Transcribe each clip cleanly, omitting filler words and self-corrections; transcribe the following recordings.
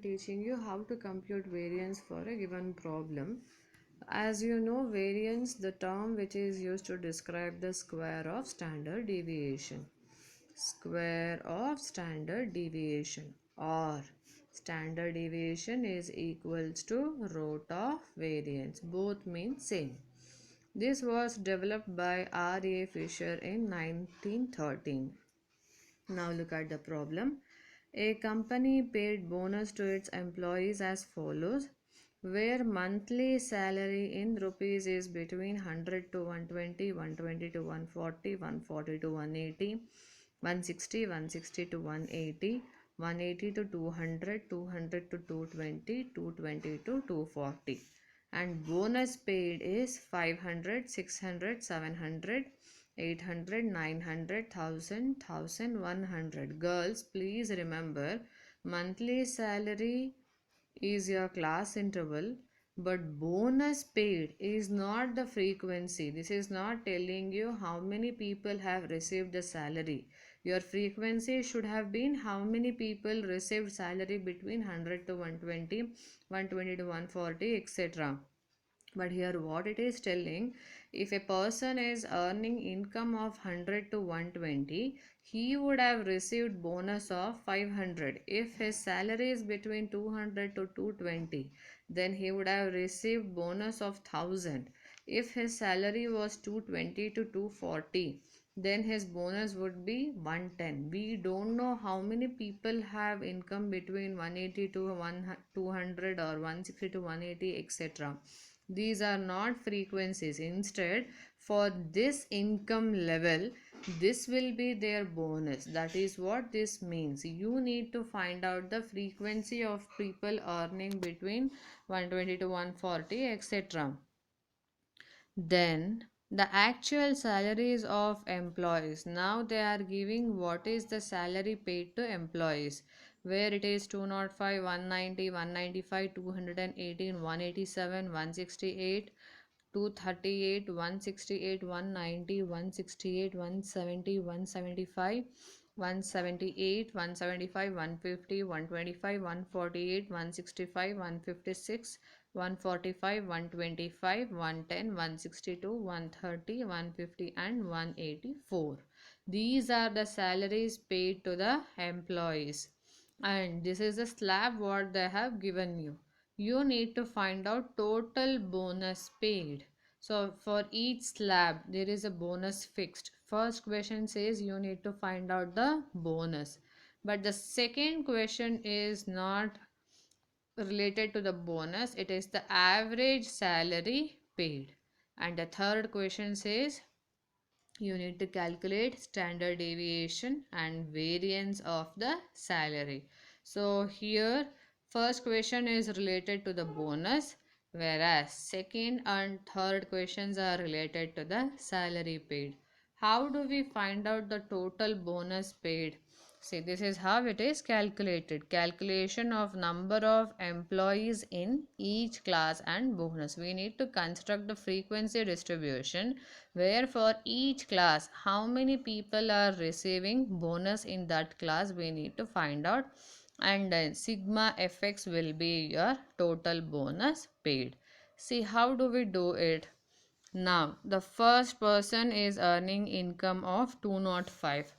teaching you how to compute variance for a given problem. As you know, variance, the term which is used to describe the square of standard deviation. Square of standard deviation, or standard deviation is equals to root of variance. Both mean same. This was developed by R.A. Fisher in 1913. Now look at the problem. A company paid bonus to its employees as follows, where monthly salary in rupees is between 100 to 120, 120 to 140, 140 to 180, 160, 160 to 180, 180 to 200, 200 to 220, 220 to 240. And bonus paid is 500, 600, 700, 800, 900, 1000, 1100. Girls, please remember, monthly salary is your class interval, but bonus paid is not the frequency. This is not telling you how many people have received the salary. Your frequency should have been how many people received salary between 100 to 120, 120 to 140, etc. But here what it is telling, if a person is earning income of 100 to 120, he would have received bonus of 500. If his salary is between 200 to 220, then he would have received bonus of 1000. If his salary was 220 to 240, then his bonus would be 110. We don't know how many people have income between 180 to 200 or 160 to 180, etc. These are not frequencies. Instead, for this income level, this will be their bonus. That is what this means. You need to find out the frequency of people earning between 120 to 140, etc. Then the actual salaries of employees. Now they are giving what is the salary paid to employees, where it is 205, 190, 195, 218, 187, 168, 238, 168, 190, 168, 170, 175, 178, 175, 150, 125, 148, 165, 156, 145, 125, 110, 162, 130, 150 and 184. These are the salaries paid to the employees, and this is the slab what they have given you. You need to find out total bonus paid. So for each slab there is a bonus fixed. First question says you need to find out the bonus, but the second question is not related to the bonus, it is the average salary paid. And the third question says you need to calculate standard deviation and variance of the salary. So here first question is related to the bonus, whereas second and third questions are related to the salary paid. How do we find out the total bonus paid? See, this is how it is calculated. Calculation of number of employees in each class and bonus. We need to construct the frequency distribution, where for each class how many people are receiving bonus in that class we need to find out, and then sigma fx will be your total bonus paid. See, how do we do it? Now the first person is earning income of 205.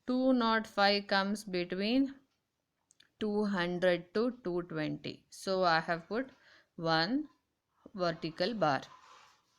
205 comes between 200 to 220. So I have put one vertical bar.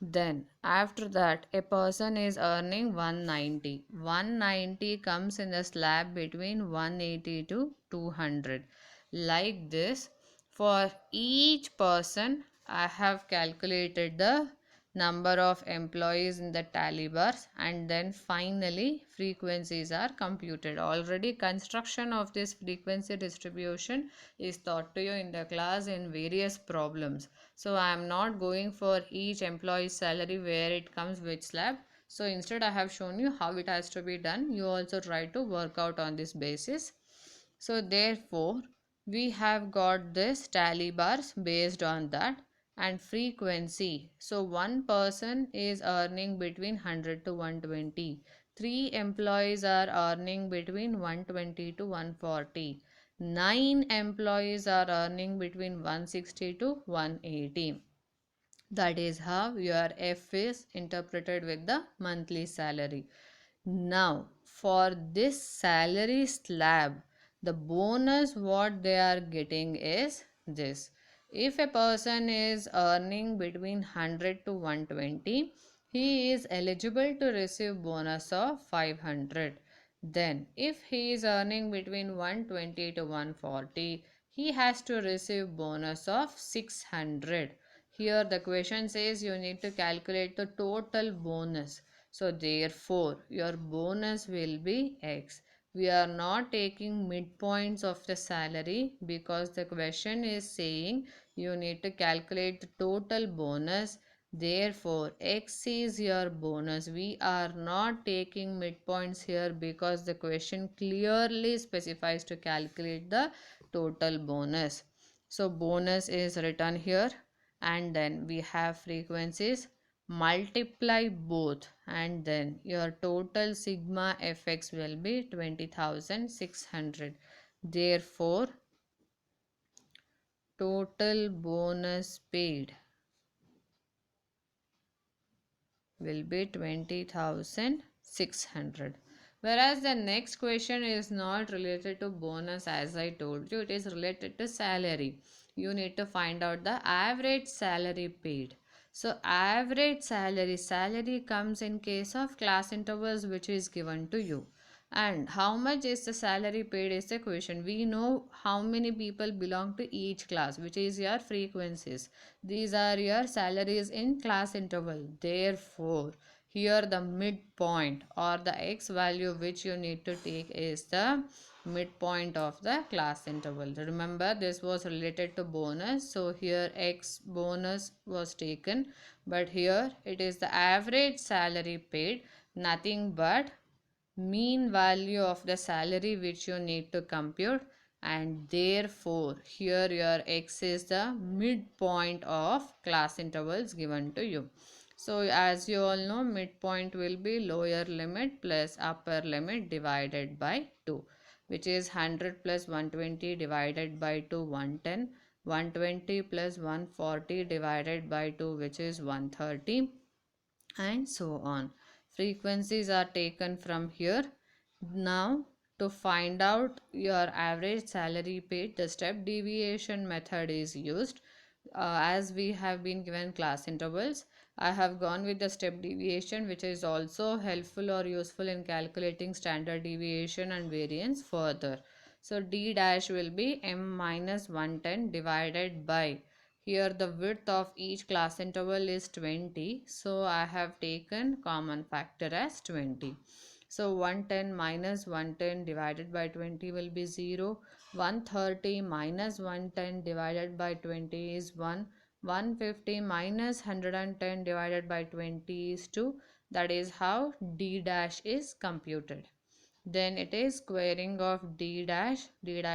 Then after that a person is earning 190. 190 comes in the slab between 180 to 200. Like this, for each person I have calculated the number of employees in the tally bars, and then finally frequencies are computed. Already construction of this frequency distribution is taught to you in the class in various problems. So I am not going for each employee's salary where it comes which slab. So instead I have shown you how it has to be done. You also try to work out on this basis. So therefore we have got this tally bars based on that, and frequency. So one person is earning between 100 to 120. Three employees are earning between 120 to 140. 9 employees are earning between 160 to 180. That is how your F is interpreted with the monthly salary. Now, for this salary slab, the bonus what they are getting is this. If a person is earning between 100 to 120, he is eligible to receive bonus of 500. Then, if he is earning between 120 to 140, he has to receive bonus of 600. Here the question says you need to calculate the total bonus. So therefore your bonus will be X. We are not taking midpoints of the salary because the question is saying you need to calculate the total bonus. Therefore X is your bonus. We are not taking midpoints here because the question clearly specifies to calculate the total bonus. So bonus is written here, and then we have frequencies, multiply both, and then your total sigma fx will be 20,600. Therefore total bonus paid will be 20,600. Whereas the next question is not related to bonus, as I told you, it is related to salary. You need to find out the average salary paid. So average salary comes in case of class intervals which is given to you. And how much is the salary paid is the question. We know how many people belong to each class, which is your frequencies. These are your salaries in class interval. Therefore here the midpoint or the x value which you need to take is the midpoint of the class interval. Remember this was related to bonus, so here x bonus was taken, but here it is the average salary paid, nothing but mean value of the salary which you need to compute, and therefore here your x is the midpoint of class intervals given to you. So as you all know, midpoint will be lower limit plus upper limit divided by 2, which is 100 plus 120 divided by 2, 110, 120 plus 140 divided by 2, which is 130, and so on. Frequencies are taken from here. Now to find out your average salary paid, the step deviation method is used. As we have been given class intervals, I have gone with the step deviation, which is also helpful or useful in calculating standard deviation and variance further. So d dash will be m minus 110 divided by, here the width of each class interval is 20, so I have taken common factor as 20. So 110 minus 110 divided by 20 will be 0. 130 minus 110 divided by 20 is 1. 150 minus 110 divided by 20 is 2. That is how d dash is computed. Then it is squaring of d dash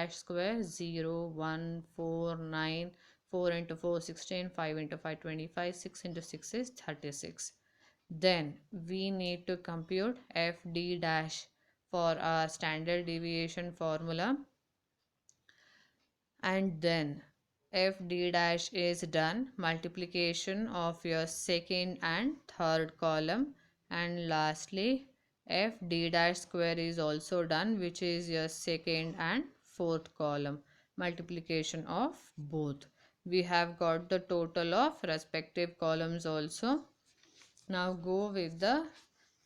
square 0, 1, 4, 9, 4 into 4 16, 5 into 5 25, 6 into 6 is 36. Then we need to compute fd dash for our standard deviation formula, and then fd dash is done, multiplication of your second and third column, and lastly fd dash square is also done, which is your second and fourth column, multiplication of both. We have got the total of respective columns also. Now go with the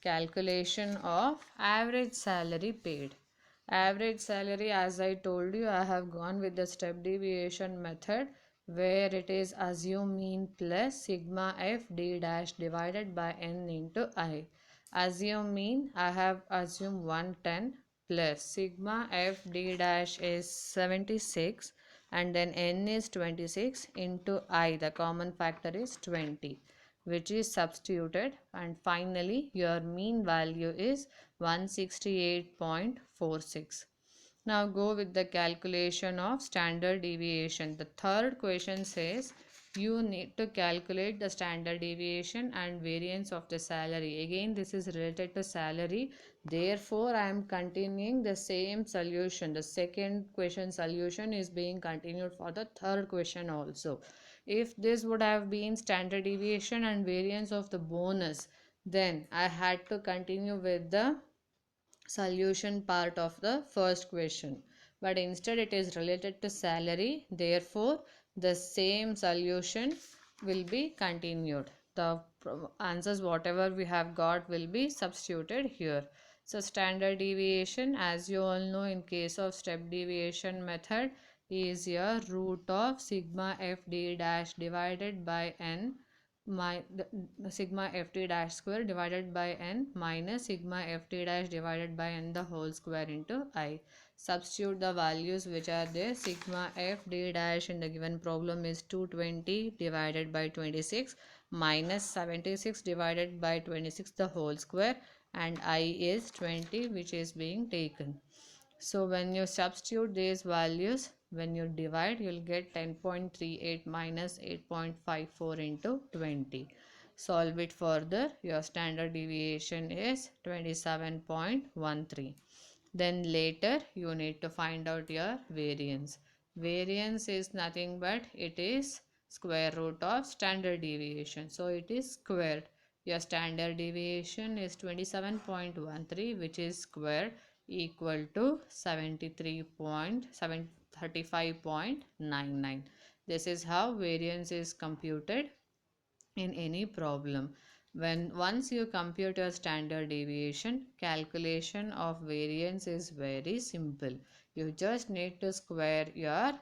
calculation of average salary paid. Average salary, as I told you, I have gone with the step deviation method, where it is assume mean plus sigma f d dash divided by n into I. Assume mean, I have assumed 110 plus sigma f d dash is 76, and then n is 26 into I, the common factor is 20, which is substituted, and finally your mean value is 168.46. Now go with the calculation of standard deviation. The third question says you need to calculate the standard deviation and variance of the salary. Again this is related to salary. Therefore, I am continuing the same solution. The second question solution is being continued for the third question also. If this would have been standard deviation and variance of the bonus, then I had to continue with the solution part of the first question. But instead it is related to salary. Therefore, the same solution will be continued. The answers whatever we have got will be substituted here. So standard deviation, as you all know, in case of step deviation method, is your root of sigma f d dash divided by n, my the sigma ft dash square divided by n minus sigma ft dash divided by n the whole square into I. Substitute the values which are there. Sigma f d dash in the given problem is 220 divided by 26 minus 76 divided by 26 the whole square, and I is 20, which is being taken. So when you substitute these values, when you divide, you'll get 10.38 minus 8.54 into 20. Solve it further. Your standard deviation is 27.13. Then later you need to find out your variance. Variance is nothing but it is square root of standard deviation. So it is squared. Your standard deviation is 27.13, which is squared, equal to 73.735.99. This is how variance is computed in any problem. When once you compute your standard deviation, calculation of variance is very simple. You just need to square your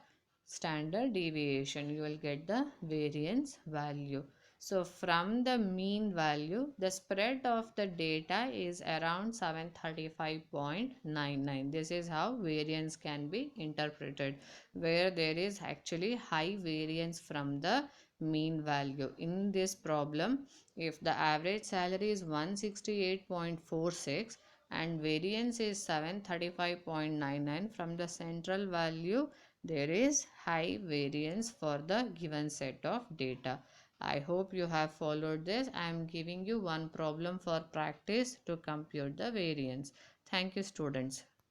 standard deviation. You will get the variance value. So from the mean value, the spread of the data is around 735.99. This is how variance can be interpreted, where there is actually high variance from the mean value. In this problem, if the average salary is 168.46 and variance is 735.99, from the central value there is high variance for the given set of data. I hope you have followed this. I am giving you one problem for practice to compute the variance. Thank you, students.